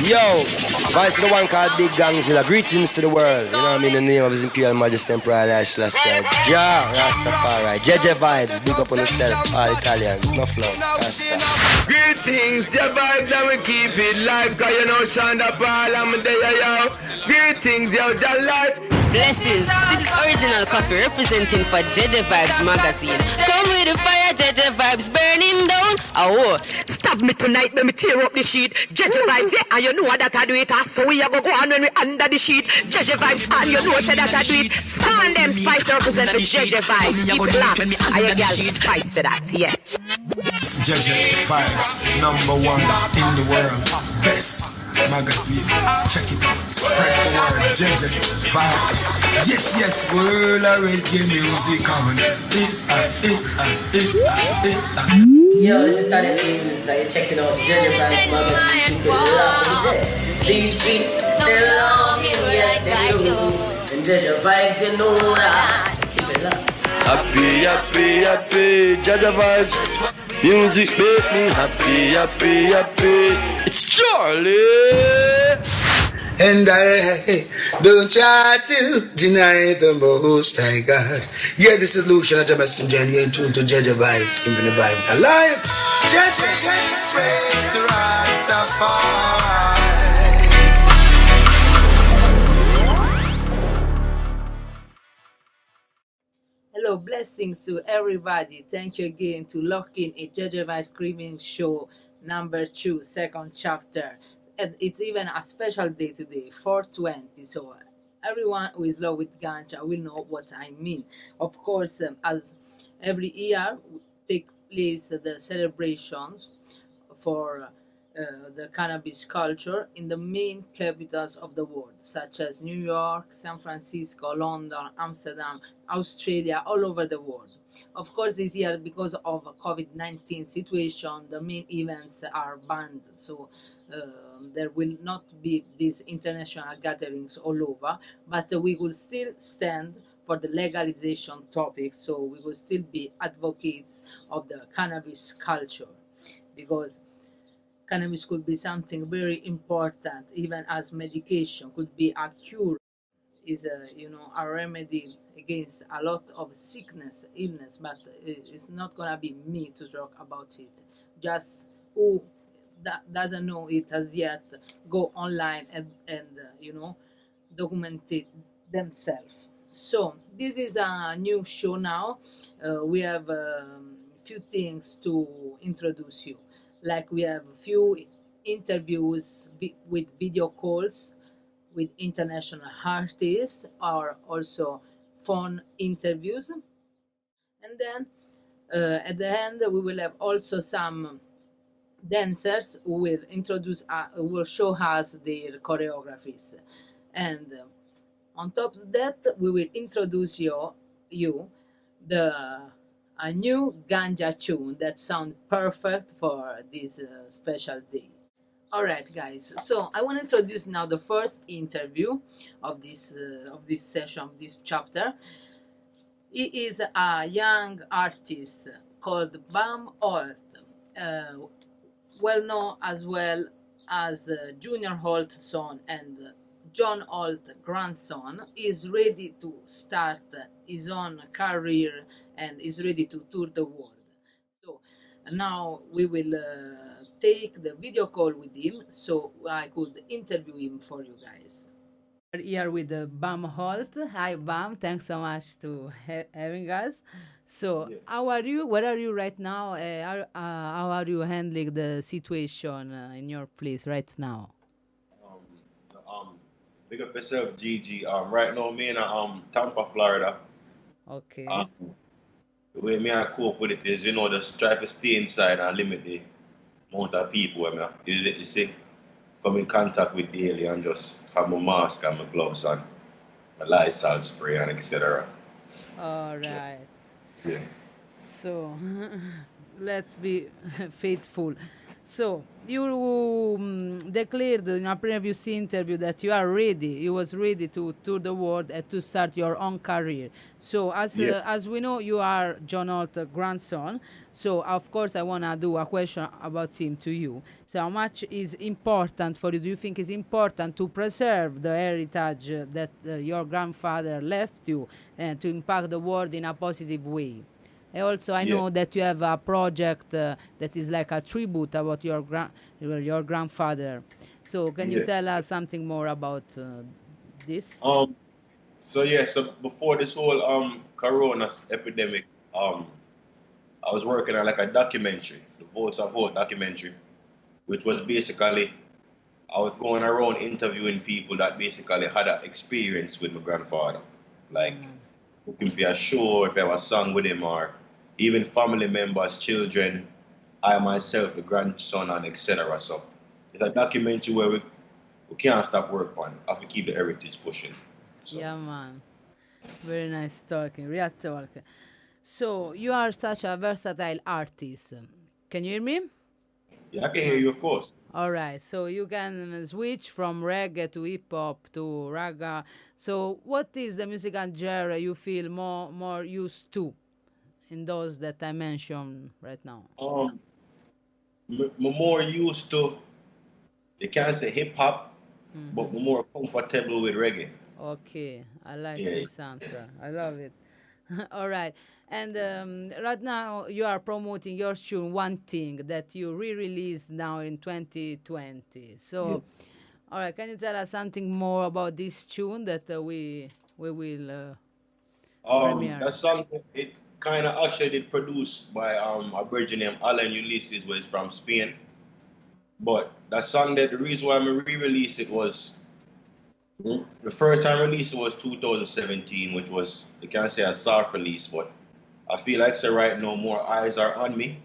Yo, vice to the one called Big Gangzilla. Greetings to the world. You know what I mean? In the name of His Imperial Majesty Emperor Haile Selassie. Ja, Rastafari. Gege Vibes. Big up on yourself. All Italians. No flow. Rasta. Greetings, your vibes and we keep it live. Cause you know Shonda Paul, I'm there, yo. Greetings, yo, your life. Blessings. This is Original Coffee representing for Gege Vibes magazine. Come with the fire, Gege Vibes burning down. Oh, Stab me tonight, let me tear up the sheet. Gege Vibes, yeah, and you know that I do it. So we are go on when we under the sheet. Gege Vibes, and you know that I do it. Stand them spice to represent the Gege Vibes. Keep it locked, and your girl spice to that, yeah. Gege Vibes, #1 in the world. Best magazine. Check it out. Spread the word. Gege Vibes. Yes, world of reggae music on. Yo, this is Tony Stevens. You're checking out Gege Vibes magazine. Keep it locked. These streets belong in, yes they do. And Gege Vibes, you know that. Keep it locked. Happy. Gege Vibes. Music make me happy. It's Charlie. And I don't try to deny the most high God. Yeah, this is Lucian at the messenger, and you're in tune to Gege Vibes, keeping the vibes alive. Gege, praise the Rastafari. Hello, blessings to everybody. Thank you again to lock in a Gege Vibes Streaming Show #2, second chapter. And it's even a special day today, 420. So everyone who is love with ganja will know what I mean. Of course, as every year take place the celebrations for the cannabis culture in the main capitals of the world, such as New York, San Francisco, London, Amsterdam, Australia, all over the world. Of course, this year, because of COVID-19 situation, the main events are banned, so there will not be these international gatherings all over, but we will still stand for the legalization topic, so we will still be advocates of the cannabis culture, because cannabis could be something very important, even as medication, could be a cure, is a remedy against a lot of illness, but it's not gonna be me to talk about it. Just who doesn't know it as yet, go online and document it themselves. So this is a new show now. We have few things to introduce you. Like we have a few interviews with video calls with international artists, or also phone interviews. And then at the end we will have also some dancers who will show us their choreographies. And on top of that, we will introduce you a new ganja tune that sounds perfect for this special day. Alright guys, so I want to introduce now the first interview of this session, of this chapter. He is a young artist called Bamm Holt, well known as well as Junior Holt's son and John Holt grandson. Is ready to start his own career and is ready to tour the world. So now we will take the video call with him so I could interview him for you guys. We're here with Bamm Holt. Hi Bamm, thanks so much to having us. So how are you? Where are you right now? How are you handling the situation in your place right now? Big up yourself, Gigi. Right now, me in Tampa, Florida. Okay. The way me I cope with it is, just try to stay inside and limit the amount of people you see, come in contact with daily, and just have my mask and my gloves and my Lysol spray and etc. All right. Yeah. So let's be faithful. So you declared in a previous interview that you are ready. You was ready to tour the world and to start your own career. So Yeah. as we know, you are John Holt's grandson. So of course, I wanna do a question about him to you. So how much is important for you? Do you think it's important to preserve the heritage that your grandfather left you and to impact the world in a positive way? And also, I Yeah. know that you have a project that is like a tribute about your grandfather. So, can you Yeah. tell us something more about this? So yeah, so before this whole corona epidemic, I was working on like a documentary, the Votes of Holt documentary, which was basically I was going around interviewing people that basically had an experience with my grandfather, like looking for a show, if I have a song with him, or even family members, children, I myself, the grandson, and etc. So it's a documentary where we can't stop work on. Have to keep the heritage pushing. So Yeah, man. Very nice talking, real talk. So, you are such a versatile artist. Can you hear me? yeah, I can hear you, of course. All right, so you can switch from reggae to hip hop to raga. So, what is the musical genre you feel more used to in those that I mentioned right now? I'm more used to, you can't say hip hop, but I'm more comfortable with reggae. Okay, I like Yeah. this answer. I love it. All right, and right now you are promoting your tune "One Thing" that you re-released now in 2020. So, all right, can you tell us something more about this tune that we will premiere? That song, it kind of actually did produced by a Virgin named Alan Ulysses, who is from Spain. But that song, that the reason why I re-released it was the first time release was 2017, which was, you can't say a soft release, but I feel like so right now more eyes are on me,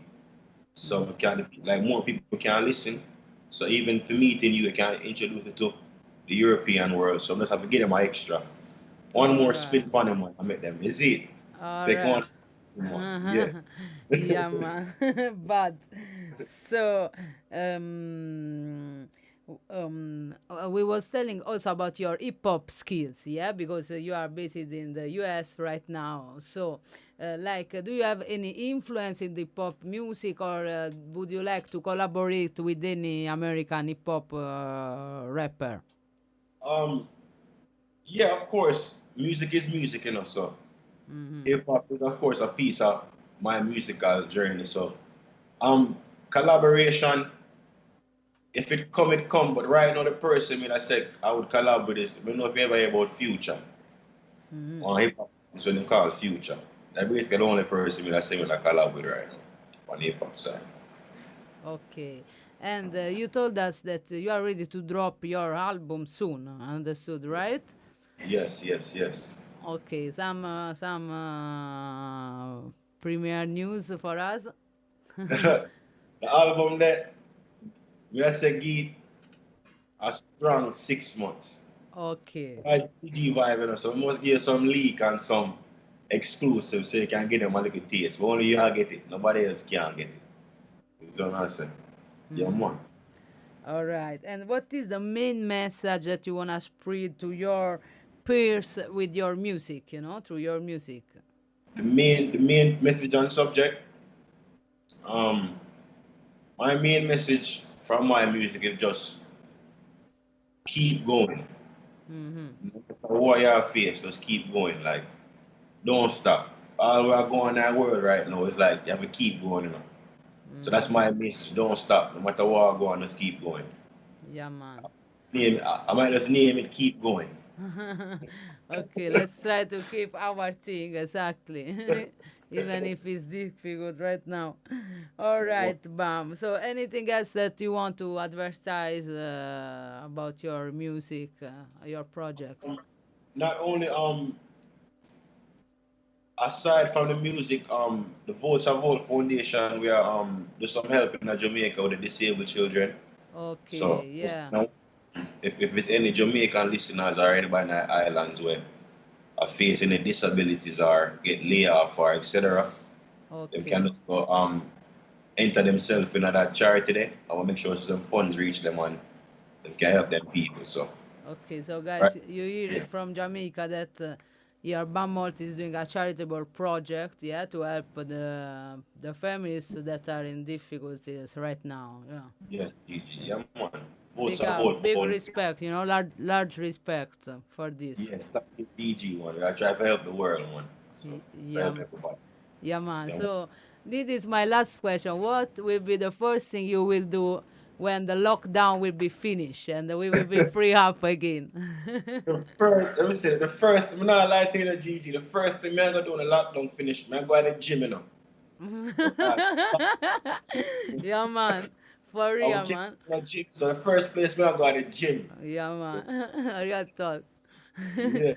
so we can, like, more people can listen. So even for meeting you, I can introduce it to the European world. So I'm just have to give them an extra. One more spin on them, I make them. Is it? All Take right. one. Yeah. Yeah, man. But so we was telling also about your hip hop skills, yeah, because you are based in the US right now. So, do you have any influence in the pop music, or would you like to collaborate with any American hip hop rapper? Um, yeah, of course, music is music, so hip hop is of course a piece of my musical journey. So collaboration, if it come, it come. But right now the person I said I would collab with is, I don't know if you ever hear about Future on hip hop. It's what they call Future. That's basically the only person I say I collab with right now on hip hop side. Okay. And you told us that you are ready to drop your album soon. Understood, right? Yes, yes, yes. Okay, some premiere news for us. The album that I say give a strong 6 months. Okay. I Gege Vibe, so we must give some leak and some exclusive so you can get them a little taste. But only you get it. Nobody else can get it. You know what I'm saying? Yeah, man. All right. And what is the main message that you want to spread to your peers with your music, through your music? The main message on subject, my main message from my music is just keep going. No matter what you face, just keep going. Like, don't stop. All we are going in that world right now is like you have to keep going. So that's my message. Don't stop. No matter what I go on, just keep going. Yeah, man. I might just name it, keep going. Okay, let's try to keep our thing, exactly. Even if it's difficult right now. All right, Bamm. So anything else that you want to advertise about your music, your projects? Not only aside from the music, the Votes of Holt Foundation, we are do some help in Jamaica with the disabled children. Okay, So yeah. now, if there's any Jamaican listeners or anybody in the islands where are facing any disabilities or get laid off or etc., they Okay. can just go enter themselves in that charity there. I want to make sure some funds reach them and they can help them people. So, Okay, so guys, right? you hear it from Jamaica that your Bumboclat is doing a charitable project, yeah, to help the families that are in difficulties right now. Yeah, Yes, Gigi. Yeah, man. Vote big up, support for big all. respect, large respect for this. Yes, thank you, DG one. I try to help the world one. So, try to Yeah, help everybody. yeah, man. Yeah, So this is my last question. What will be the first thing you will do when the lockdown will be finished and we will be free up again? The first, let me say, the first, I'm not lying to you, Gigi. The first thing I'm going to do when the lockdown finish, I'm going to the gym, you know. Yeah, man. For I real, will keep man. in the gym. So the first place I'm going to the gym. Yeah, man. Real talk. Yeah.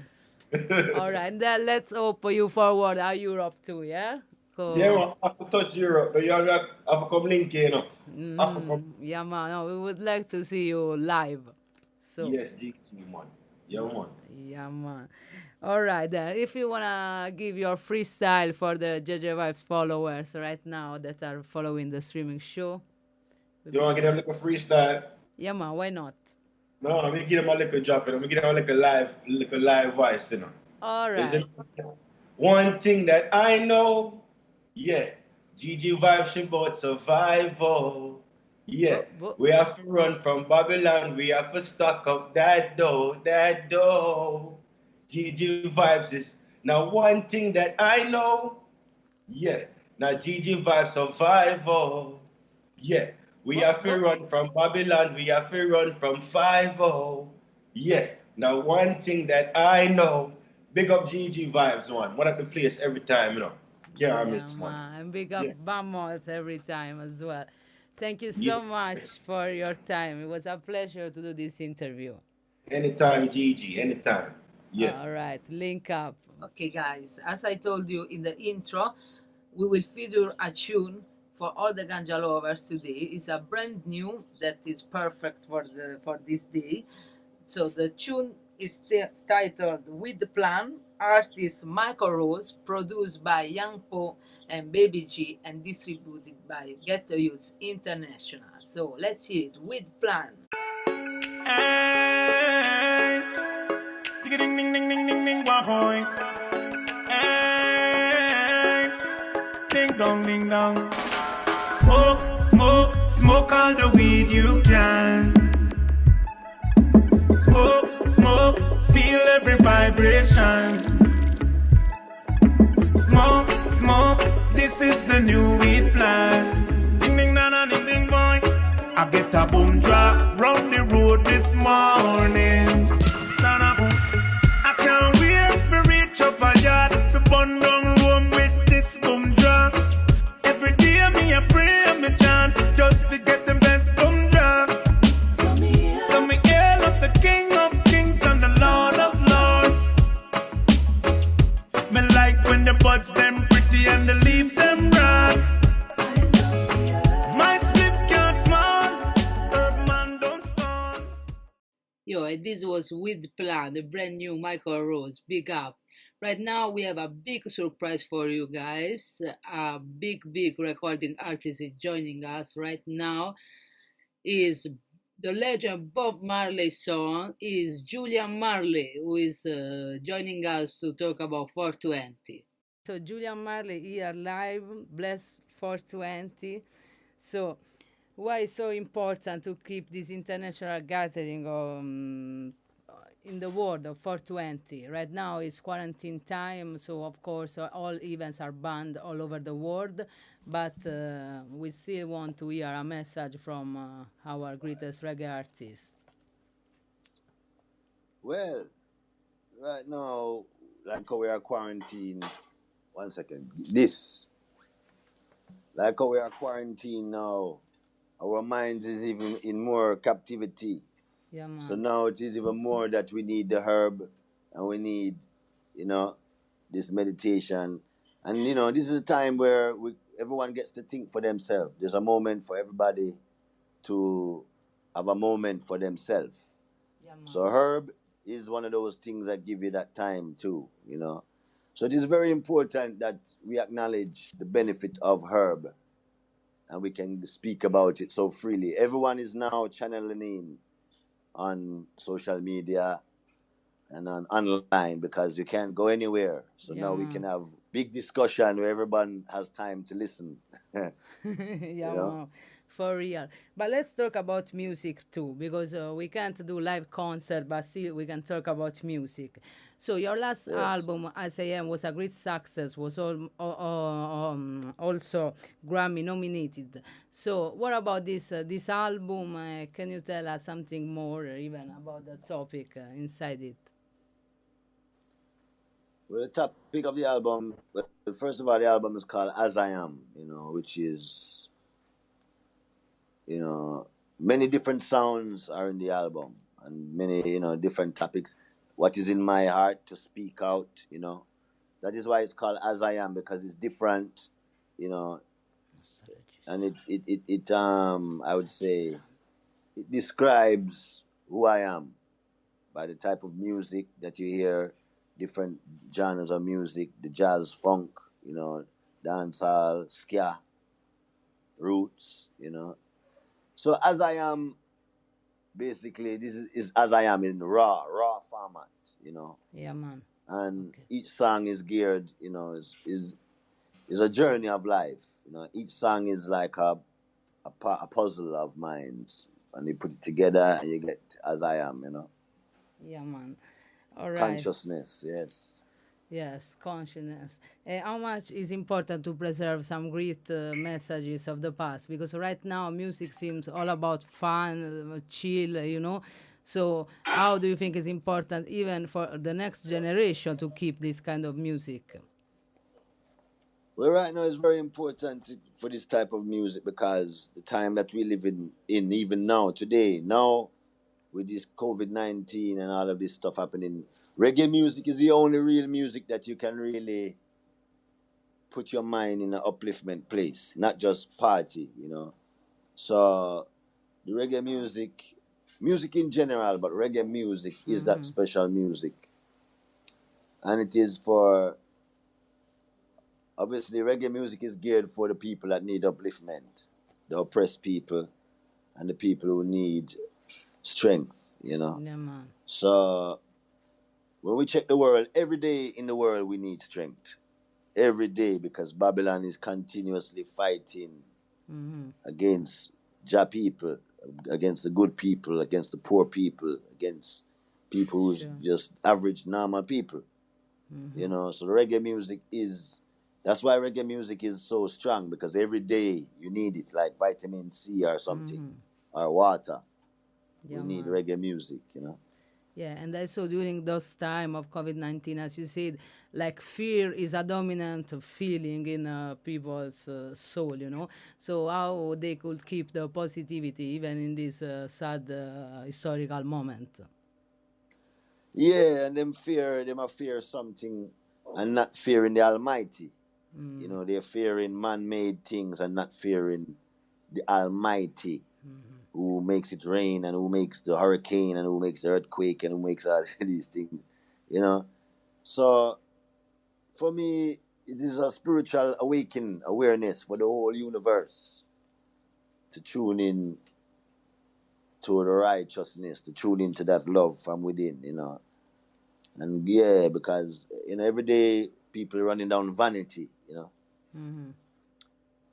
All right, then let's hope you forward our Europe too, yeah? Yeah, man, I have to touch Europe, but you have to come link here, you know. I have to come. Yeah, man. No, we would like to see you live. So, Yes, Gigi, man. Yeah, man. yeah, man. All right, then. If you wanna give your freestyle for the Gege Vibes followers right now that are following the streaming show, You want to give them like a freestyle? yeah, man. Why not? No, let me give them a little drop, let me give them like a live voice, you know. All Is right. it one thing that I know? Yeah, Gege Vibes she about survival. Yeah, we have to run from Babylon. We have to stock up that dough, that dough. Gege Vibes is now one thing that I know. Yeah, now Gege Vibes survival. Yeah, we have to run from Babylon. We have to run from 5-0. Yeah, now one thing that I know. Big up Gege Vibes, one. One at the place every time, you know. Yeah, I miss one. Man. And big up Bammot every time as well. Thank you so Yeah. much for your time. It was a pleasure to do this interview. Anytime, Gigi, anytime. Yeah. All right, link up. Okay, guys, as I told you in the intro, we will feature a tune for all the ganja lovers today. It's a brand new that is perfect for this day. So the tune is titled With the Plan, artist Mykal, produced by Young Po and Baby G, and distributed by Ghetto Youth International. So let's hear it, With Plan. Hey, ding ding ding ding ding ding wahoy. Hey, ding dong. Smoke, smoke, smoke all the weed you can. Smoke, smoke, feel every vibration. Smoke, smoke, this is the new weed plan. Ding ding dong ding ding boy. I get a boom drop round the road this morning. Stand up, I can't wait to reach up a yard to burn down room with this boom drop. Every day me a pray me chant just to get the best boom drop. So me hail up the King of Kings and the Lord of Lords. Me like when the buds them pretty and the leaf them broad. My spliff can't smile, herb man don't start. Yo, and this was With Plan, the brand new Mykal. Big up. Right now, we have a big surprise for you guys. A big recording artist is joining us right now. Is the legend Bob Marley's son is Julian Marley, who is joining us to talk about 420. So Julian Marley here live, bless 420. So why it's so important to keep this international gathering in the world of 420? Right now it's quarantine time, so of course all events are banned all over the world, but we still want to hear a message from our greatest reggae artist. Well, right now, like how we are quarantined, 1 second, like how we are quarantined now, our minds is even in more captivity. Yeah, man. So now it is even more that we need the herb and we need, this meditation. And, this is a time where everyone gets to think for themselves. There's a moment for everybody to have a moment for themselves. Yeah, man. So herb is one of those things that give you that time too, So it is very important that we acknowledge the benefit of herb and we can speak about it so freely. Everyone is now channeling in on social media and on online because you can't go anywhere. So now we can have big discussion where everyone has time to listen. Man, for real. But let's talk about music too, because we can't do live concert, but still we can talk about music. So your last album, As I Am, was a great success, was also Grammy nominated. So what about this album? Can you tell us something more even about the topic inside it? Well, the topic of the album, first of all, the album is called As I Am, which is, many different sounds are in the album and many, different topics. What is in my heart to speak out, That is why it's called As I Am, because it's different, and it I would say, it describes who I am by the type of music that you hear, different genres of music, the jazz, funk, dancehall, ska, roots, So As I Am, basically, this is As I Am in raw format, Yeah, man. And each song is geared, is a journey of life, Each song is like a puzzle of minds, and you put it together and you get As I Am, Yeah, man. All right. Consciousness, yes. Yes, consciousness. How much is important to preserve some great messages of the past? Because right now music seems all about fun, chill, So how do you think it's important even for the next generation to keep this kind of music? Well, right now it's very important for this type of music because the time that we live in even now, today, with this COVID-19 and all of this stuff happening, reggae music is the only real music that you can really put your mind in an upliftment place, not just party, So the reggae music in general, but reggae music is that special music. And it is obviously reggae music is geared for the people that need upliftment, the oppressed people, and the people who need strength, Yeah, man. So when we check the world, every day in the world we need strength. Every day, because Babylon is continuously fighting against Jah people, against the good people, against the poor people, against people who's just average normal people. So the reggae music that's why reggae music is so strong, because every day you need it, like vitamin C or something, or water. Yeah, we need man. reggae music, Yeah, and also during those time of COVID-19, as you said, like fear is a dominant feeling in people's soul, So how they could keep the positivity even in this sad historical moment? Yeah, and them fear something and not fearing the Almighty. They're fearing man-made things and not fearing the Almighty, who makes it rain and who makes the hurricane and who makes the earthquake and who makes all these things, So for me, it is a spiritual awakening awareness for the whole universe to tune in to the righteousness, to tune into that love from within, And yeah, because, every day people are running down vanity,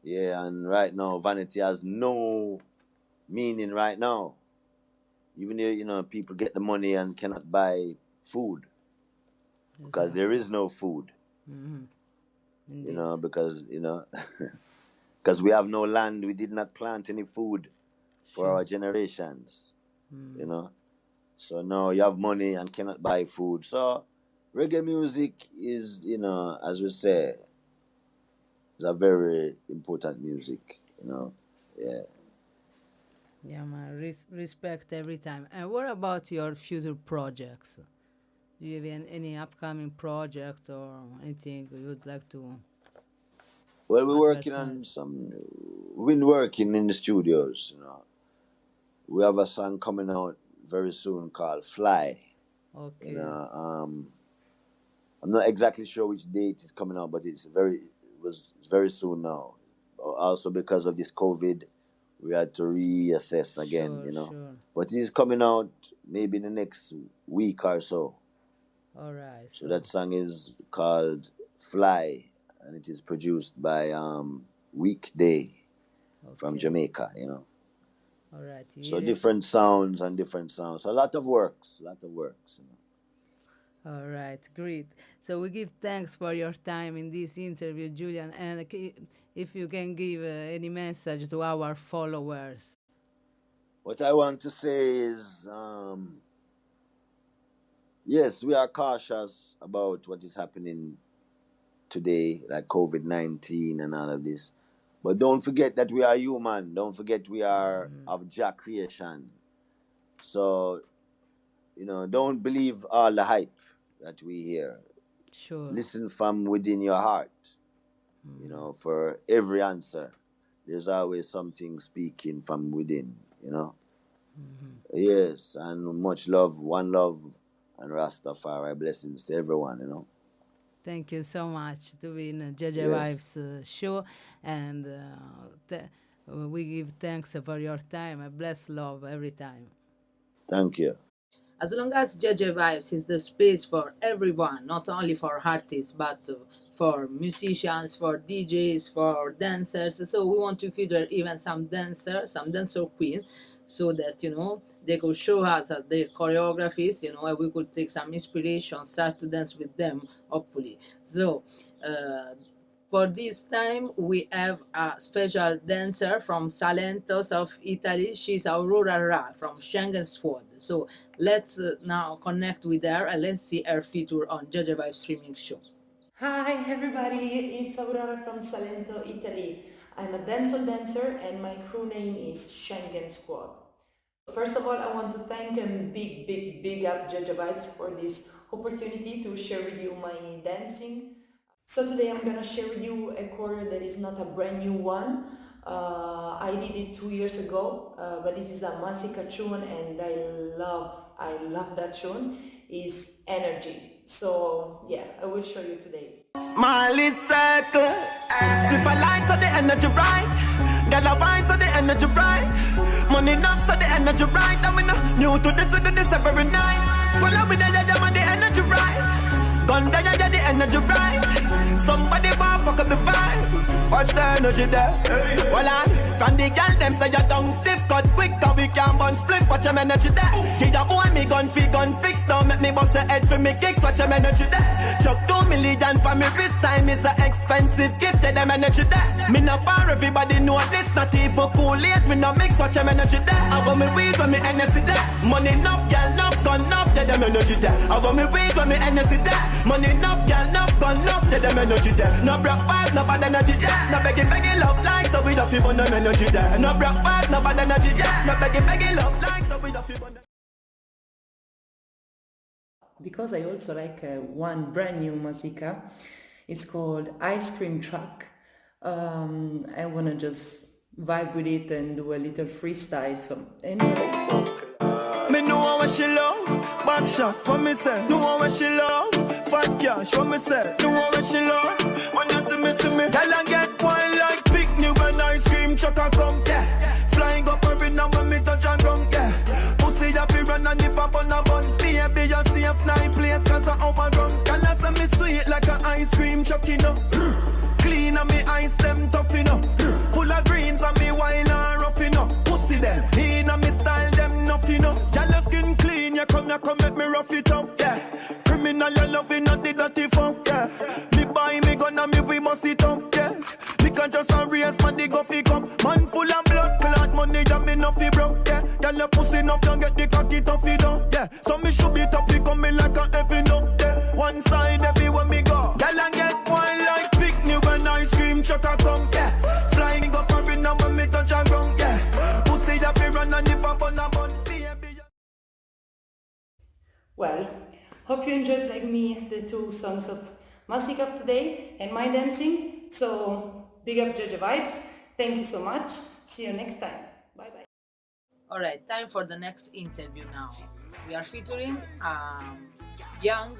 Yeah, and right now vanity has no meaning right now. Even though, people get the money and cannot buy food because there is no food. Because because we have no land, we did not plant any food for our generations. So now you have money and cannot buy food. So reggae music is, as we say, is a very important music. Yeah. Yeah, man. Respect every time. And what about your future projects? Do you have any upcoming project or anything you would like to? Well, we're working on we've been working in the studios, We have a song coming out very soon called Fly. Okay. I'm not exactly sure which date it's coming out, but it's very soon now. also because of this COVID, we had to reassess again, Sure, you know. sure. But it is coming out maybe in the next week or so. All right. So that song is called Fly, and it is produced by Weekday from Jamaica, you know. All right. So different sounds and different sounds. So a lot of works, You know. All right, great. So we give thanks for your time in this interview, Julian. And if you can give any message to our followers. What I want to say is, yes, we are cautious about what is happening today, like COVID-19 and all of this. But don't forget that we are human. Don't forget we are of Jah creation. So, you know, don't believe all the hype that we hear. Sure. Listen from within your heart. You know, for every answer, there's always something speaking from within, you know. Yes, and much love, one love, and Rastafari blessings to everyone, you know. Thank you so much to be in Gege Yes. Vibes show, and we give thanks for your time. A blessed love every time. Thank you. As long as Gege Vibes is the space for everyone, not only for artists, but for musicians, for DJs, for dancers. So we want to feature even some dancer queen, so that, you know, they could show us their choreographies, you know, and we could take some inspiration, start to dance with them, hopefully. So for this time, we have a special dancer from Salento of Italy. She's Aurora from Schengen Squad. So let's now connect with her and let's see her feature on Gege Vibes Streaming Show. Hi everybody, it's Aurora from Salento, Italy. I'm a dancehall dancer and my crew name is Schengen Squad. First of all, I want to thank and big up Gege Vibes for this opportunity to share with you my dancing. So today I'm gonna share with you a choreo that is not a brand new one. I did it 2 years ago, but this is a Masicka tune and I love that tune. It's Energy. So yeah, I will show you today. Smiley circle, split for lights so the energy bright. Got a wine so the energy bright. Money enough so the energy bright. And we know new to this, we do this every night. Well, I'm with the energy bright. Gun the energy bright. Somebody want fuck up the vibe. Watch the energy there. Well, from the girl them say your tongue stiff, cut quick, cause we can't burn split. Watch your energy there. Give your boy me gun fix. Don't make me bust the head for me kicks. Watch your energy there. Chuck 2 million for me wrist time is an expensive gift. Tell them energy there. Me no bar, everybody know this. Not even cool late. Me no mix. Watch your energy there. I got me weed when me energy there. Money enough, girl enough, gun enough. Tell them energy there. I got me weed when me energy there. Money enough, girl enough, gun enough. Tell them energy there. No broke vibe, no bad energy there. No begging love like, so we don't feel no energy there. No broke vibe, no bad energy there. No begging love like, so we don't feel no. Because I also like one brand new Masicka. It's called Ice Cream Truck. I wanna just vibe with it and do a little freestyle. So enjoy. Me know what she love, back shot, what me say. Know what she love, fat cash, what me say. Know what she love, when you see me. Girl I get one like picnic when ice cream truck a come, yeah. Flying up every number when me touch and ground, yeah. Pussy ya fi run and if I bun a bun. Baby you safe night place cause I overground. Girl I say me sweet like a ice cream truck, you know. Clean and me ice them tough, you know. Full of greens and me wild and rough, you know. Pussy them, in and me style them nuff, you know. Girl your skin clean, you come make me rough it up, yeah. Criminal you love it, not the dirty funk, yeah. Me buy me gun and me we must it up, yeah. Me can just a race, man, the guffy come. Man full of blood, clot money, yeah, me nuffy broke, yeah. Girl your pussy enough, you get the cocky tough, you know, yeah. So me should be top, you come me like a heavy no, yeah. One side everywhere me go. Girl I get one like picnic when ice cream truck a come, yeah. Flying up every number me touch and ground, yeah. Pussy ya fi run and if I bun a bun, baby. Well, hope you enjoyed like me the 2 songs of Masicka of today and my dancing. So big up Gege Vibes. Thank you so much. See you next time. Bye bye. Alright, time for the next interview now. We are featuring young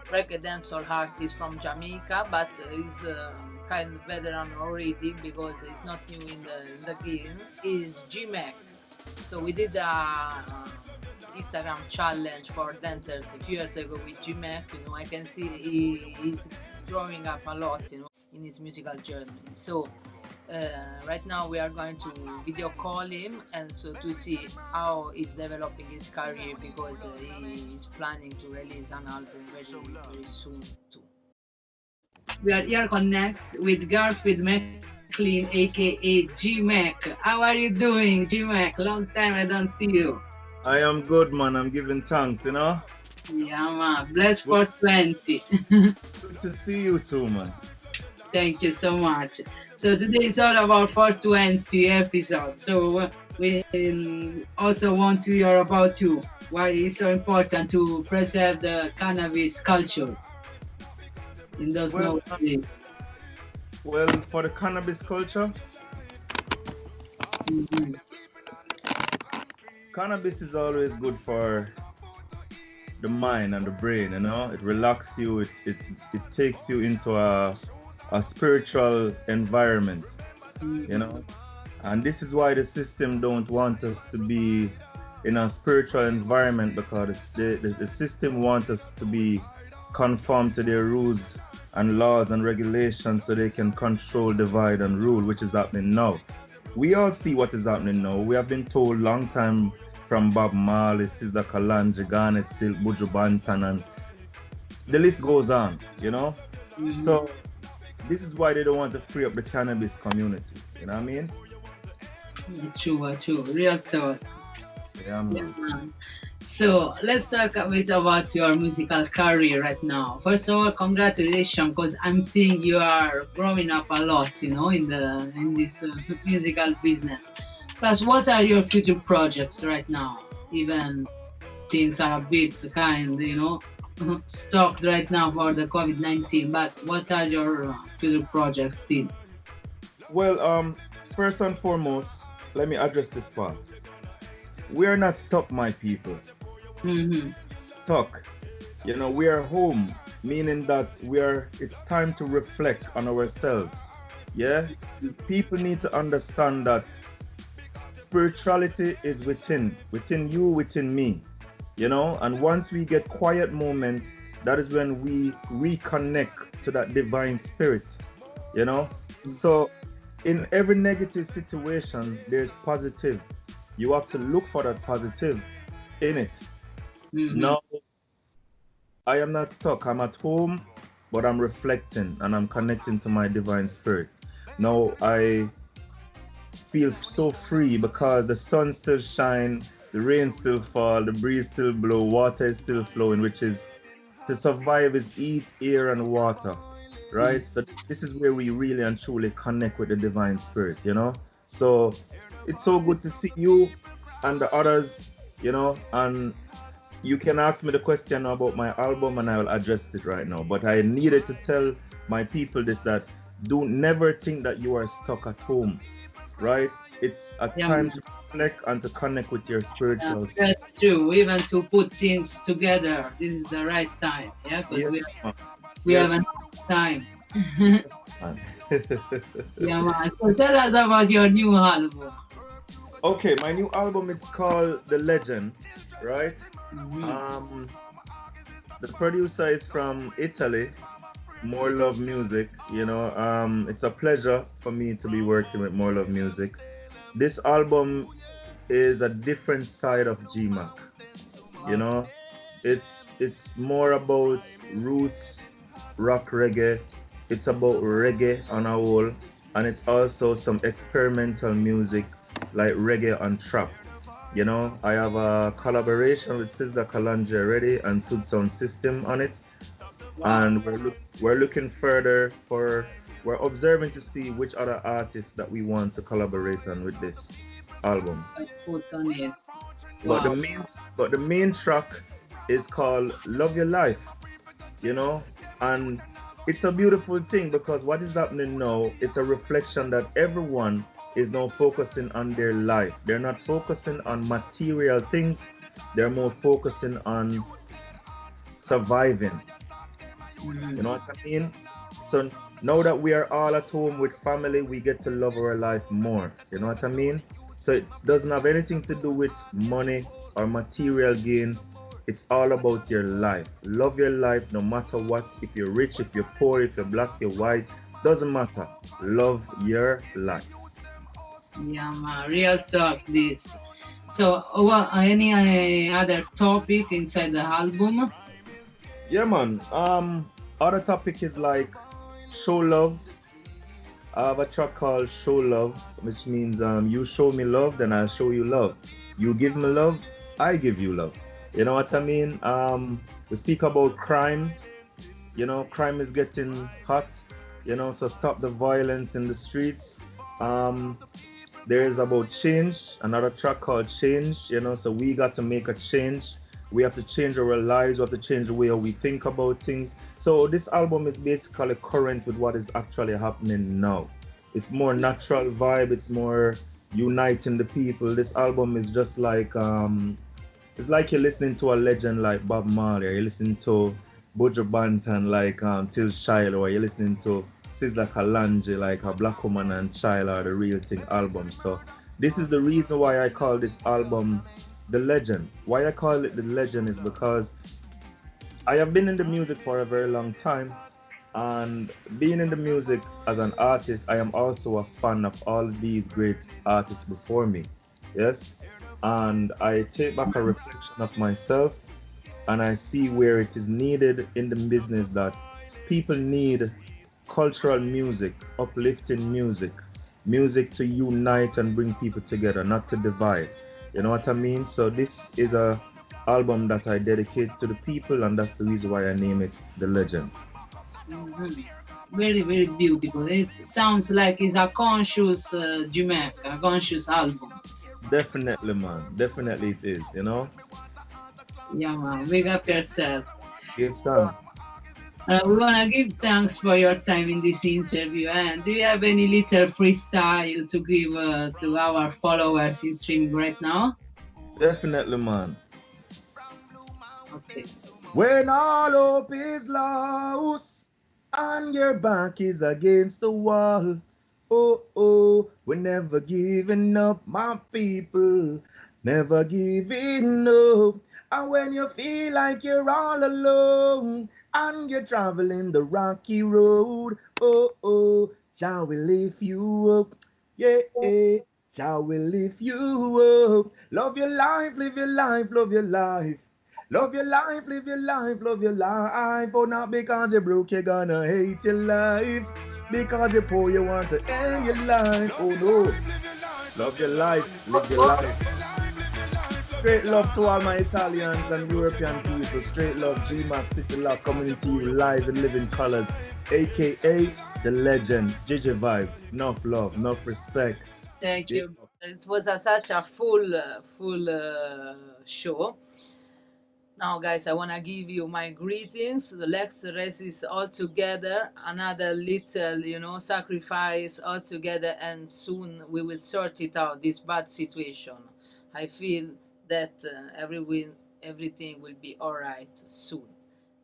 reggae dancehall artist from Jamaica, but is kind of veteran already because it's not new in the game, is Gmac. So we did a Instagram challenge for dancers a few years ago with Gmac. I can see he's growing up a lot, in his musical journey. So right now we are going to video call him and so to see how he's developing his career because he is planning to release an album very soon too. We are here connect with Garfield McLean aka Gmac. How are you doing, Gmac? Long time I don't see you. I am good, man. I'm giving thanks, Yeah, man. Bless for 20. Good to see you too, man. Thank you so much. So today is all about 420 episode. So we also want to hear about you. Why it's so important to preserve the cannabis culture in those days. Well, for the cannabis culture, cannabis is always good for the mind and the brain, It relaxes you. It takes you into a spiritual environment, And this is why the system don't want us to be in a spiritual environment because the system wants us to be conformed to their rules and laws and regulations so they can control, divide and rule, which is happening now. We all see what is happening now. We have been told long time from Bob Marley, Sizzla Kalonji, Garnet Silk, Buju Banton, and the list goes on, So this is why they don't want to free up the cannabis community, you know what I mean? True, real talk. Yeah, man. So let's talk a bit about your musical career right now. First of all, congratulations, because I'm seeing you are growing up a lot, in this musical business. Plus, what are your future projects right now? Even things are a bit stopped right now for the COVID-19, but what are your future projects still? Well, first and foremost, let me address this part. We are not stuck, my people. Stuck. We are home, meaning that it's time to reflect on ourselves. Yeah? People need to understand that spirituality is within you, within me. And once we get quiet moment, that is when we reconnect to that divine spirit. So in every negative situation, there's positive. You have to look for that positive in it. Now, I am not stuck. I'm at home, but I'm reflecting and I'm connecting to my divine spirit. Now, I feel so free because the sun still shines, the rain still fall, the breeze still blow, water is still flowing, which is to survive is eat, air, and water, right? So this is where we really and truly connect with the divine spirit, So it's so good to see you and the others, and you can ask me the question about my album and I will address it right now. But I needed to tell my people this, that never think that you are stuck at home, right? It's a time to reflect and to connect with your spiritual self. That's true. Even to put things together, this is the right time. Yeah, because we have enough time. Yeah, man. So tell us about your new album. Okay, my new album is called The Legend, right? The producer is from Italy, Morelove Music. It's a pleasure for me to be working with Morelove Music. This album is a different side of Gmac. It's more about roots, rock reggae. It's about reggae on a whole, and it's also some experimental music like reggae and trap. I have a collaboration with Sizzla Kalonji already and Sud Sound System on it. And we're looking further we're observing to see which other artists that we want to collaborate on with this album. But the main track is called Love Your Life, and it's a beautiful thing because what is happening now is a reflection that everyone is now focusing on their life. They're not focusing on material things. They're more focusing on surviving. You know what I mean? So Now that we are all at home with family, we get to love our life more. You know what I mean? So it doesn't have anything to do with money or material gain. It's all about your life. Love your life no matter what. If you're rich, if you're poor, if you're black, you're white, doesn't matter. Love your life. Yeah, man, real talk this. So, any other topic inside the album? Yeah, man. Other topic is like show love. I have a track called Show Love, which means you show me love, then I'll show you love. You give me love, I give you love. You know what I mean? We speak about crime. You know, crime is getting hot. You know, so stop the violence in the streets. Um, there is about change, another track called Change. You know, so we got to make a change. We have to change our lives. We have to change the way we think about things. So this album is basically current with what is actually happening now. It's more natural vibe. It's more uniting the people. This album is just like it's like you're listening to a legend like Bob Marley, or you're listening to Buju Banton like Till Shiloh, or you're listening to Sizzla Kalonji like a Black Woman and Child or the Real Thing album. So this is the reason why I call this album The Legend. Why I call it The Legend is because I have been in the music for a very long time, and being in the music as an artist, I am also a fan of all these great artists before me. Yes, and I take back a reflection of myself, and I see where it is needed in the business that people need cultural music, uplifting music, music to unite and bring people together, not to divide. You know what I mean? So this is a album that I dedicate to the people, and that's the reason why I name it The Legend. Very, very beautiful. It sounds like it's a conscious Gmac, a conscious album. Definitely, man. Definitely it is, you know? Yeah, man. Big up yourself. Give thanks. We want to give thanks for your time in this interview. And do you have any little freestyle to give to our followers in streaming right now? Definitely, man. Okay. When all hope is lost and your back is against the wall, oh, oh, we're never giving up, my people, never giving up. And when you feel like you're all alone and you're traveling the rocky road, oh, oh, shall we lift you up? Yeah, shall we lift you up? Love your life, live your life, love your life. Love your life, live your life, love your life. Oh, not because you're broke, you're gonna hate your life. Because you're poor, you want to end your life. Oh no. Love your life, live your life. Straight love to all my Italians and European people. Straight love, Gmac, City Love, Community, live and living colors. AKA the legend, Gege Vibes. Enough love, enough respect. Thank you. It was such a full show. Now, guys, I want to give you my greetings. The next rest is all together. Another little, sacrifice all together. And soon we will sort it out, this bad situation. I feel that everything will be all right soon.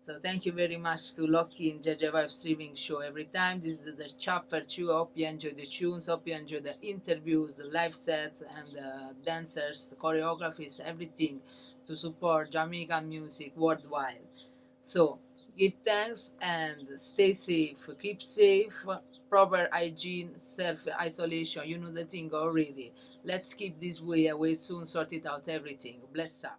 So thank you very much to lock in Gege Vibes Streaming Show every time. This is the chapter 2. I hope you enjoy the tunes. Hope you enjoy the interviews, the live sets, and the dancers, choreographies, everything to support Jamaican music worldwide. So give thanks and stay safe. Keep safe, proper hygiene, self-isolation. You know the thing already. Let's keep this way away soon, sort it out everything. Bless up.